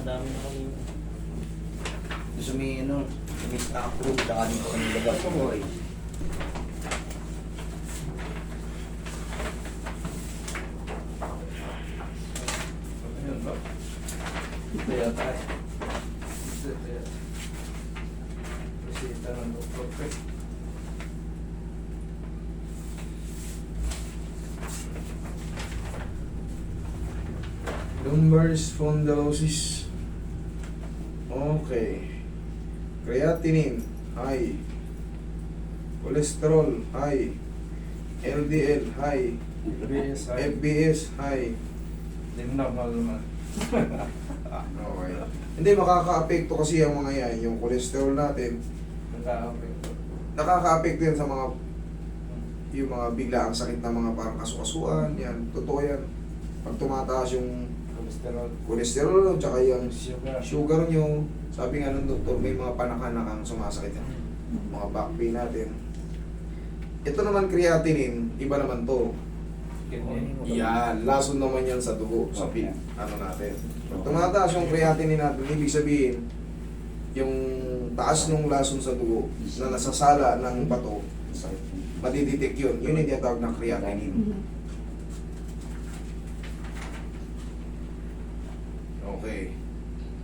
Madami na kami. Gusto may ano, may stock room, tsaka dito sa nilabas mo eh. Ayun ba? Ito yata eh. Ito yata. Resita ng doktor. Lumbar spondylosis. Okay. Creatinine, high. Cholesterol, high. LDL, high. FBS ay. FBS, high. Hindi normal naman. Okay. Hindi, makaka-apekto kasi ang mga yan. Yung cholesterol natin, Nagkakapit. nakaka-apekto yan sa mga yung mga biglaang sakit na mga parang kasukasuan. Yan, totoo yan. Pag tumataas yung Cholesterol. cholesterol, tsaka yung Sugar. sugar nyo, sabi nga ng doktor, may mga panakanakang sumasakit yan. Mga back pain natin. Ito naman creatinine, iba naman to. Kidney. Yan, lason naman yan sa dugo, sa ano natin. Pag tumataas yung creatinine natin, ibig sabihin, yung taas ng lason sa dugo na nasasala ng bato, madidetect yun. Yun yung tinatawag na creatinine. Okay.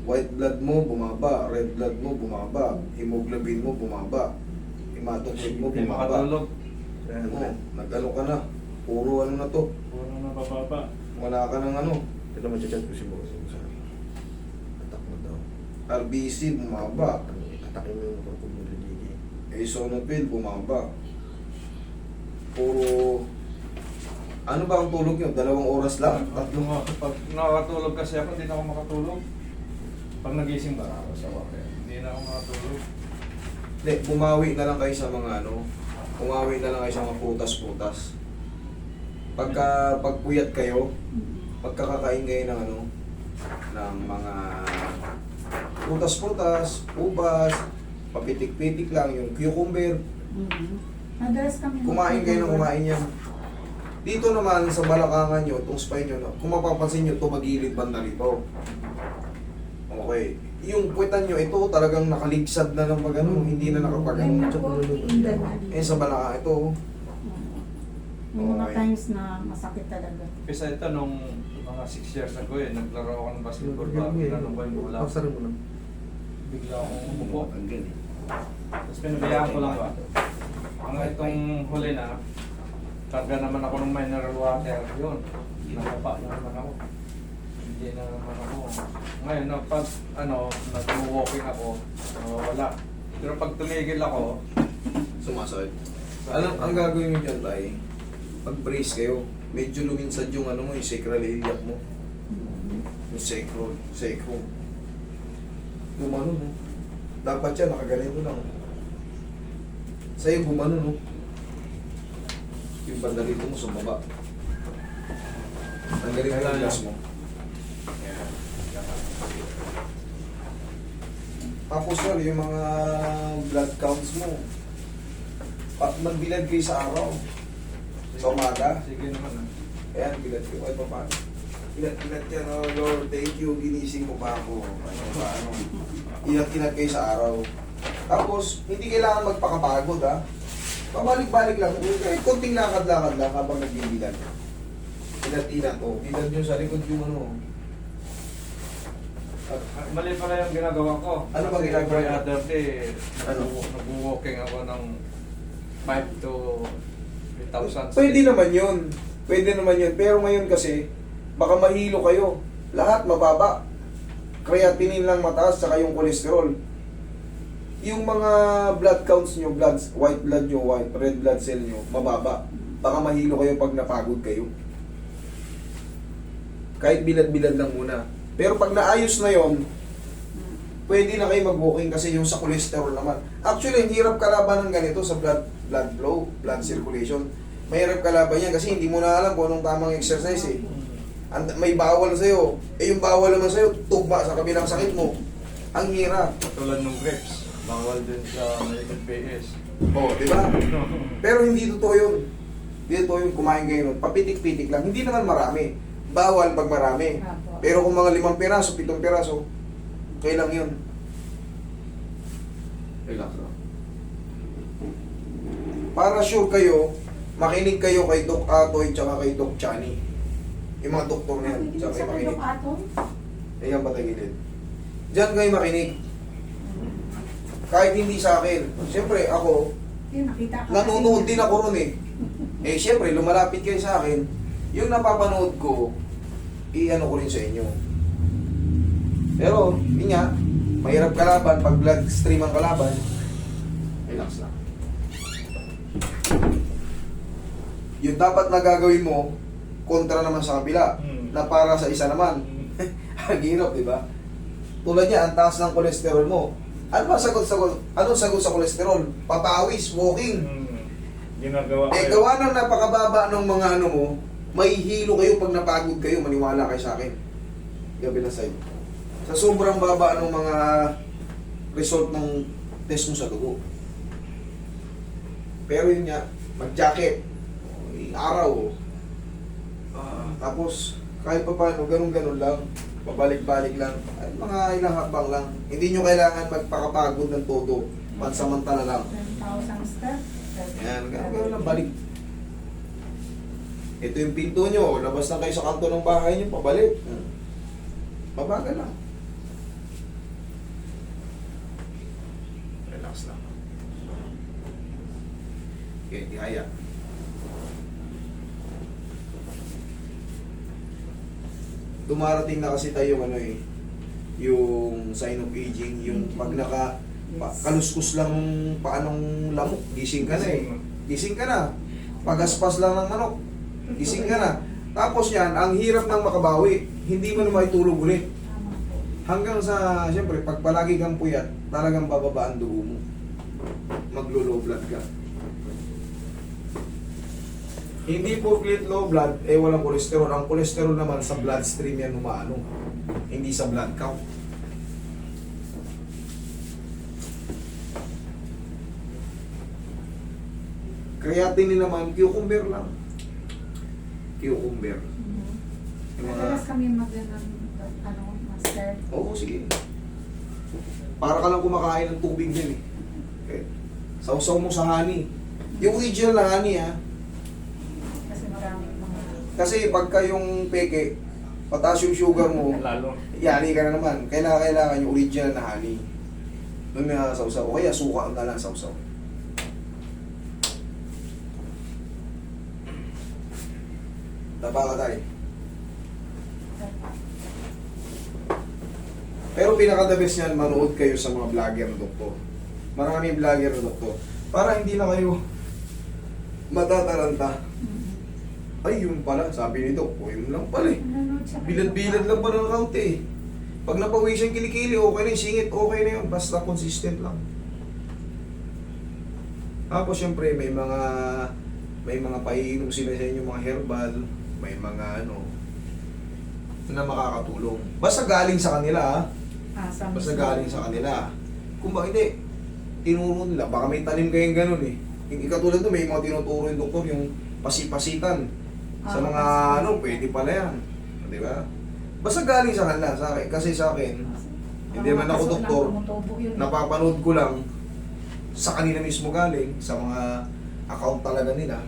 White blood mo bumaba, red blood mo bumaba, hemoglobin mo bumaba, hematocrit mo Hindi bumaba. makatulog. Oh, nag-ano ka na? Puro ano na to? Puro na bababa. Wala ka ng ano? Ito naman chat ko si boss. Atak mo daw. RBC bumaba, Atakin mo yung motor ko mo Gigi. eosinophil bumaba. Puro ano ba ang tulog nyo? 2 oras lang? Tatlo nga. Pag nakakatulog kasi ako, hindi na ako makatulog. Pag nagising ba ako sa wakil, hindi na ako makatulog. Hindi, bumawi na lang kayo sa mga ano, bumawi na lang kayo sa mga putas-putas. Pagpuyat kayo, pagkakakain kayo ng ano, ng mga putas-putas, ubas, papitik-pitik lang, yung cucumber, Madalas kami kumain kayo ng kumain yan. Dito naman sa balakangan nyo, itong spine nyo, no, kung mapapansin nyo, ito magilid banda rito. Okay. Yung puwetan nyo, ito talagang nakaligsad na ng pag-ano, hindi na nakapag-ano. Eh sa balakang ito, May mga Okay. times na masakit talaga. Kasi ito nung mga 6 years ago naglaro ako ng basketball ba, tinanong ko yung bola. Pasarin mo na. Bigla akong umupo. Ang galing. Tapos pinabayaan ko lang ba. Hanggang itong huli na, karga naman ako ng mineral water. Yun, nakapa na naman ako. Hindi na naman ako. Ngayon, pag nag-walking ako, wala. Pero pag tumigil ako, sumasakit. Ang gagawin nyo dyan, tay? Pag brace kayo, medyo luminsad yung ano mo, yung sacral iliac mo. Yung sacrum. Bumano, no? Dapat yan, nakaganito lang. Sa'yo, bumano, no? Yung banda rito mo, sumaba. Tanggalin mo yung gas mo. Yan. Tapos sir, yung mga blood counts mo, magbilad kayo sa araw. Sa umaga. sige naman. Ayan, bilad kayo. Ay, paano? Inat yan, oh Lord, thank you, ginising mo pa ako. Ano. Inat kayo sa araw. Tapos, hindi kailangan magpakapagod, ha? Pabalik-balik lang. Kahit konting lakad-lakad lang habang nagbibilad. Inat, oh. Bilad nyo sa likod yung ano. Mali pala yung ginagawa ko. Ano ba ginagawa Every mo? other day, Ano? nag-walking ako ng 5 to 3,000. Pwede naman yun. Pwede naman yun. Pero ngayon kasi, baka mahilo kayo. Lahat mababa. Creatinine lang mataas, saka yung cholesterol. Yung mga blood counts nyo, white blood nyo, red blood cell nyo, mababa. Baka mahilo kayo pag napagod kayo. Kahit bilad-bilad lang muna. Pero pag naayos na yon, pwede na kayo mag-walking kasi yung sa cholesterol naman. Actually, ang hirap kalaban ng ganito sa blood flow, blood circulation. Mahirap kalaban yan kasi hindi mo na alam kung anong tamang exercise eh. May bawal sa'yo. Eh yung bawal naman sa'yo, tugma sa kabilang sakit mo. Ang hirap. Katulad ng grapes, bawal din sa may LPS. Oo, di ba? Pero hindi totoo yun. Hindi totoo yun, kumain kayo nun. Papitik-pitik lang. Hindi naman marami. Bawal pag marami. Pero kung mga 5 piraso, 7 piraso, Kailang yun. Relax lang. Para sure kayo, makinig kayo kay Doc Atoy tsaka kay Doc Chani. Yung mga doktor na yan, Nakikinig tsaka sa kayo makinig. Doc Atoy? Ayan ba tagilid? Diyan kayo makinig. Kahit hindi sa akin. Siyempre, ako, Nakita ko nanonood kasi- din ako ron eh. Eh, siyempre, lumalapit kayo sa akin. Yung napapanood ko, i-ano ko rin sa inyo. Pero, yun nga, mahirap kalaban. Pag vlog stream ang kalaban, relax lang. Yung dapat na gagawin mo, kontra naman sa kabila. Na para sa isa naman. Ang hirap, di ba? Tulad niya, ang taas ng kolesterol mo. Ano ba anong sagot sa kolesterol? Papawis, walking. Ginagawa ko Eh, yun. gawa ng napakababa ng mga ano mo, may hilo kayo pag napagod kayo, maniwala kayo sa akin. Gabi na side. Sa sobrang baba ng mga result ng test mo sa dugo. Pero yun nga, mag-jacket, araw, tapos kahit pa paano, ganun-ganun lang, pabalik-balik lang, ay, mga ilang hakbang lang. Hindi nyo kailangan magpakapagod ng todo, pansamantala lang. 10,000 steps. Yan, gano'n lang balik. Ito yung pinto nyo, labas na kayo sa kanto ng bahay nyo, pabalik. Mabagal lang. Relax lang. Okay, tihaya. Dumarating na kasi tayo ano eh, yung sign of aging, yung pag kaluskus lang paanong lamok, gising ka na eh. Gising ka na. Pagaspas lang ng manok, gising ka na. Tapos yan, ang hirap ng makabawi. Hindi mo na maitulog ulit. Tama po. Hanggang sa, siyempre, pag palagi kang puyat, talagang bababa ang dugo mo. Maglo-low blood ka. Hindi po low blood, eh walang kolesterol. Ang kolesterol naman sa bloodstream yan umaano. Hindi sa blood count. Creatinine naman, cucumber lang. Cucumber. Mhm. Yung mga- Madalas kami master. Oo, sige. Para ka lang kumakain ng tubig din eh. Okay. Sausaw mo sa honey. Yung original na honey ha. Kasi marami mga... Kasi pagka yung peke, pataas yung sugar mo, Lalo. yani ka na naman. Kailangan yung original na honey. Doon may sausaw. O kaya suka ka lang sausaw. Tapa ka tayo. Pero pinaka-the best niyan, manood kayo sa mga vlogger na doktor. Maraming vlogger na doktor. Para hindi na kayo matataranta. Mhm. Ay, yun pala. Sabi ni Doc, o yun lang pala eh. Nanonood siya kay Bilad-bilad Doc lang pa ng count eh. Pag napawisan yung kilikili, okay na yung singit, okay na yun. Basta consistent lang. Tapos syempre, may mga paiinom sila sa inyo, mga herbal, may mga ano, na makakatulong. Basta galing sa kanila ha. Asa Basta mismo. galing sa kanila. Kung ba hindi, tinuro nila. Baka may tanim kayong ganun eh. Yung ikatulad doon, may mga tinuturo yung doktor, yung pasipasitan. Sa mga ano, pwede pala yan. Di ba? Basta galing sa kanila. Sa akin, kasi sa akin, hindi naman ako doktor. Napapanood ko lang sa kanila mismo galing, sa mga account talaga nila.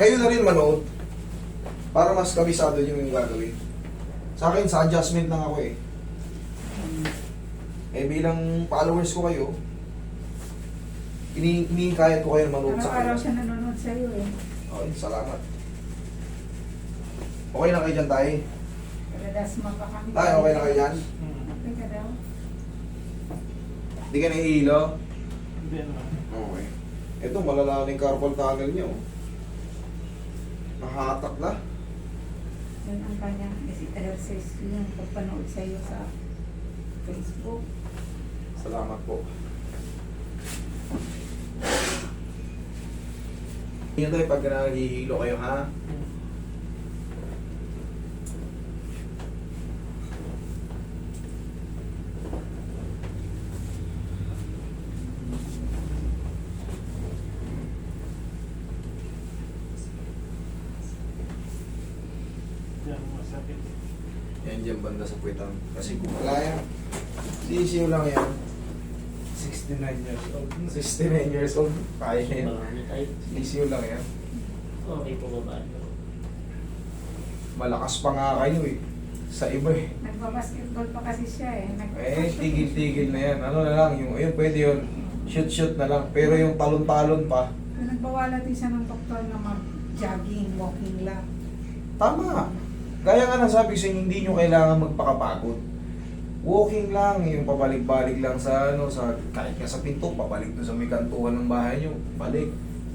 Kayo na rin manood para mas kabisado nyo yung gagawin. Sa akin, sa adjustment lang ako eh. Eh bilang followers ko kayo, iniingkayat ko kayo na manood sa Araw-araw kanila. siya nanonood sa iyo eh. Okay, salamat. Okay na kayo dyan tayo? Kadalas pa kami. Tayo, okay na kayo dyan? Okay ka daw. Hindi ka nahihilo? Hindi naman. Okay. Ito, malala na yung carpal tunnel nyo. Nahatak na. Yun ang kanyang exercise yung pagpanood sa iyo sa Facebook. Salamat po. Yan tayo pag nahihilo kayo ha. Yan, masakit. Yan dyan banda sa puwetan. Kasi kung wala yan, sisiyo lang yan. 69 years old. 69 years old, kaya yan. Marami tayo. Sisiyo lang yan. Okay po ba? Malakas pa nga kayo eh. Sa iba eh. Nagbabasketball pa kasi siya eh. Tigil-tigil na yan. Ano na lang, yung ayun, pwede yun. Shoot-shoot na lang. Pero yung talon-talon pa, Nagbawala din siya ng doktor na mag-jogging, walking lang. tama. Gaya nga nasabi sa inyo, hindi nyo kailangan magpakapagod. Walking lang, yung pabalik-balik lang sa ano, sa kahit nga sa pinto, pabalik doon sa may kantuhan ng bahay nyo, balik.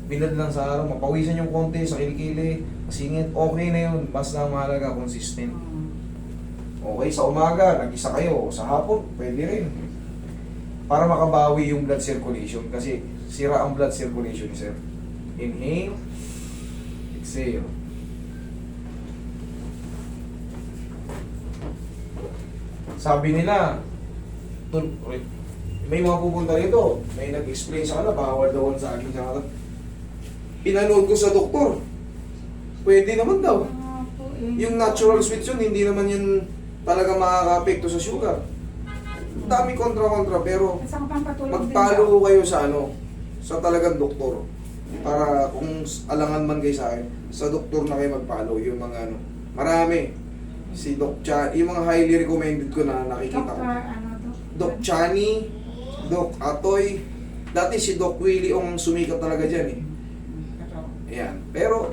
Binad lang sa araw, mapawisan yung konti sa kilikili, masingit, okay na yun. Basta mahalaga, consistent. Okay, sa umaga, nag-isa kayo. Sa hapon, pwede rin. Para makabawi yung blood circulation. Kasi sira ang blood circulation, sir. Inhale. Exhale. Sabi nila, may mga pupunta rito. May nag-explain sa kanila, bawal daw sa akin sa kanila. Pinanood ko sa doktor. Pwede naman daw. Yung natural sweets yun, hindi naman yun talaga makaka-apekto sa sugar. Dami kontra-kontra, pero Saan ka pang patulog magpalo kayo sa ano, sa talagang doktor. Para kung alangan man kayo sa akin, sa doktor na kayo magpalo, yung mga ano, marami. Si Doc Chan, yung mga highly recommended ko na nakikita ko. Doktor, ano to? Doc Chani, Doc Atoy, dati si Doc Willie ang sumikat talaga dyan eh. Ayan. Pero,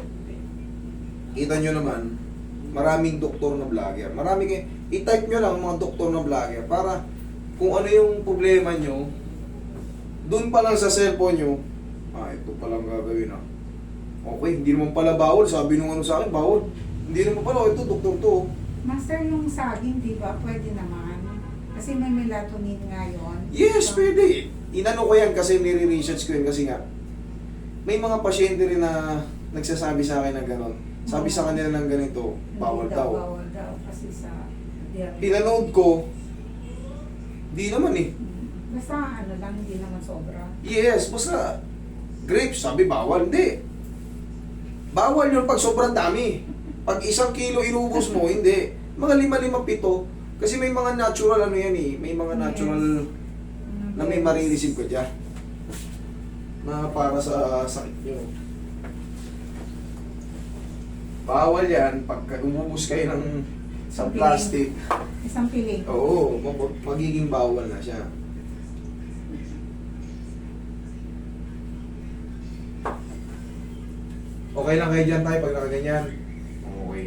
kita nyo naman, maraming doktor na vlogger. Maraming, i-type nyo lang mga doktor na vlogger para kung ano yung problema nyo, dun pa lang sa cellphone nyo, ito palang gagawin ah. Okay, hindi naman pala bawal. Sabi nung ano sa akin, bawal. Hindi naman pala, ito doktor to. Master, yung saging, di ba? Pwede naman. Kasi may melatonin nga yun. Yes, So, pwede. Inano ko yan kasi nire-research ko yan kasi nga, may mga pasyente rin na nagsasabi sa akin na gano'n. Sabi sa kanila ng ganito, bawal hindi daw. Bawal daw kasi sa diabetes. Pinanood ko, di naman eh. Basta ano lang, hindi naman sobra. Yes, basta grapes, sabi bawal. Hindi. Bawal yun pag sobrang dami. Pag 1 kilo inubos mo, hindi. Mga 5, 7. Kasi may mga natural ano yan eh. May mga natural na may marireceive ka dyan. Na para sa sakit nyo. Bawal yan pag umubos kayo ng sa plastic. Isang piling. Oo, magiging bawal na siya. Okay lang kayo dyan tayo pag nakaganyan. Okay.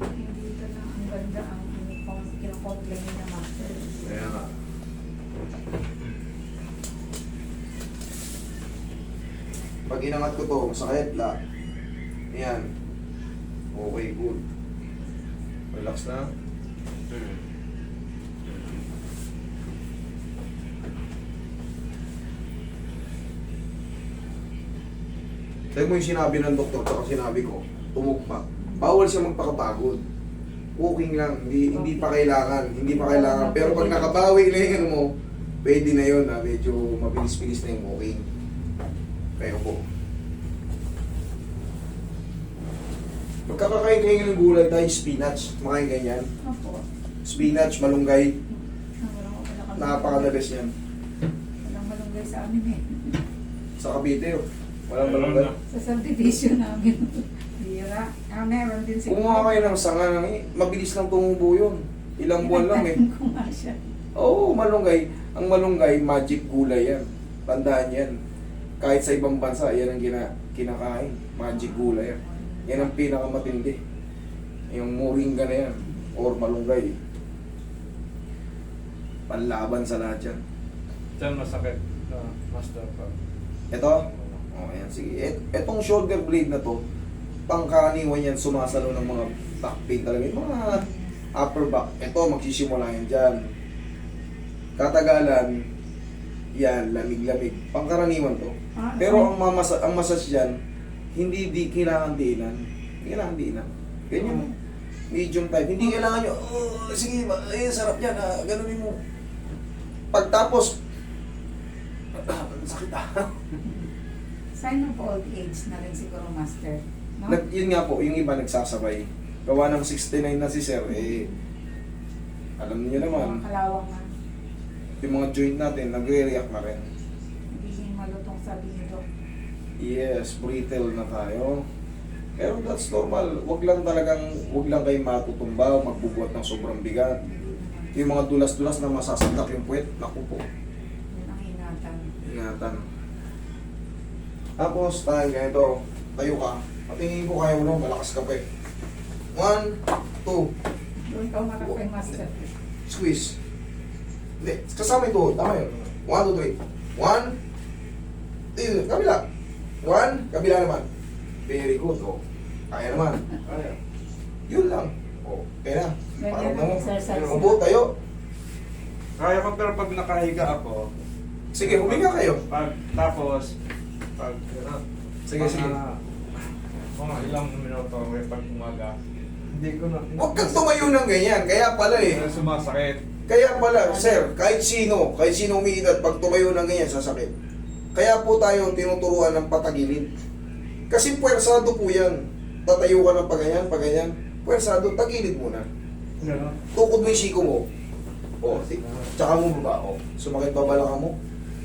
Hindi ito lang ang ganda ang kinakomplain na master. Kaya nga. Pag inangat ko to, masakit lahat. Ayan. Okay, good. Relax na. Tignan mo yung sinabi ng doktor at sinabi ko, tumugma. Bawal siya magpakapagod. Walking lang, hindi pa kailangan. Pero pag nakabawi na yung ano mo, pwede na yun na medyo mabilis-bilis na yung walking. Kaya po. Magkakakain kayo ng gulay tayo, spinach. Makain ganyan. Opo. Spinach, malunggay. Wala Napakadagas yan. Walang malunggay sa amin eh. Sa Cavite, walang malunggay. Sa subdivision namin. Bira. Meron din siguro. Kumuha kayo ng sanga ng mabilis lang tumubo yun. Ilang buwan lang eh. Ko nga siya. Oo, malunggay. Ang malunggay, magic gulay yan. Tandaan yan. Kahit sa ibang bansa, yan ang kinakain. Magic gulay yan. Yan ang pinakamatindi. Yung moringa na yan. Or malunggay. Panlaban sa lahat yan. Diyan masakit na master pa. Ito? O, ayan. Sige. Etong shoulder blade na to, pangkaraniwan yan, sumasalo ng mga back pain talaga. Yung mga upper back. Ito, magsisimula yan dyan. Katagalan, yan, lamig-lamig. Pangkaraniwan to. Pero ang massage dyan, hindi kailangan diinan. Hindi kailangan diinan. Ganyan. Medium type. Hindi kailangan nyo, sige, ayun, sarap yan. Ganunin mo. Pagtapos, sakit Sign of old age na rin siguro, master. No? Yun nga po, yung iba nagsasabay. gawa ng 69 na si sir, eh, alam niyo naman, Mga kalawang na. yung mga joint natin, nagre-react na rin. Hindi malutong sabi nito. Yes, brittle na tayo. Pero that's normal. Wag lang kayo matutumba, magbubuhat ng sobrang bigat. Yung mga dulas-dulas na masasagdak yung puwet, naku po, Yun ang ingatan. ingatan. Tapos, tayo ganito, tayo ka. Patingin ko kaya mo lang, malakas ka pa eh. 1, 2, Doon ka umarap kay master. squeeze. Hindi, kasama ito, tama yun. 1, 2, 3. 1, kabila. 1, kabila naman. Very good, oh. Kaya naman. Kaya. Yun lang. Oh, kaya na. Ganyan Parang ang mo. exercise. Upo tayo. Kaya ko, pero pag nakahiga ako, Sige, huminga kayo. Tapos, ano, Sige, sige. Mga ilang minuto pag umaga, hindi ko na... Huwag kang tumayo ng ganyan. Kaya pala eh. Sumasakit. Kaya pala, sir, kahit sino umiidad, pag tumayo ng ganyan, sasakit. Kaya po tayo tinuturuan ng patagilid. Kasi puwersado po yan. Tatayo ka ng paganyan. Puwersado, tagilid muna. Gano'n. Tukod mo yung siko mo. O, tsaka mo baba. O, sumakit ba balaka mo?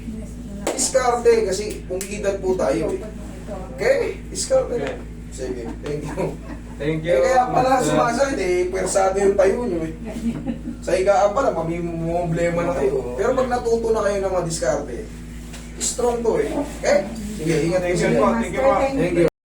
Yes, yun ang- Iskarte, kasi umiidad po tayo eh. Okay, iskarte na. Okay. Sige, thank you. Thank you. Eh, kaya pala sumasakit eh, puwersado yung tayo nyo eh. Sa higaan pala, mamimumblema na kayo. Pero pag natuto na kayo ng mga diskarte, strong to eh. Okay? Sige, ingat Thank kayo. you po. Thank you po. Thank you.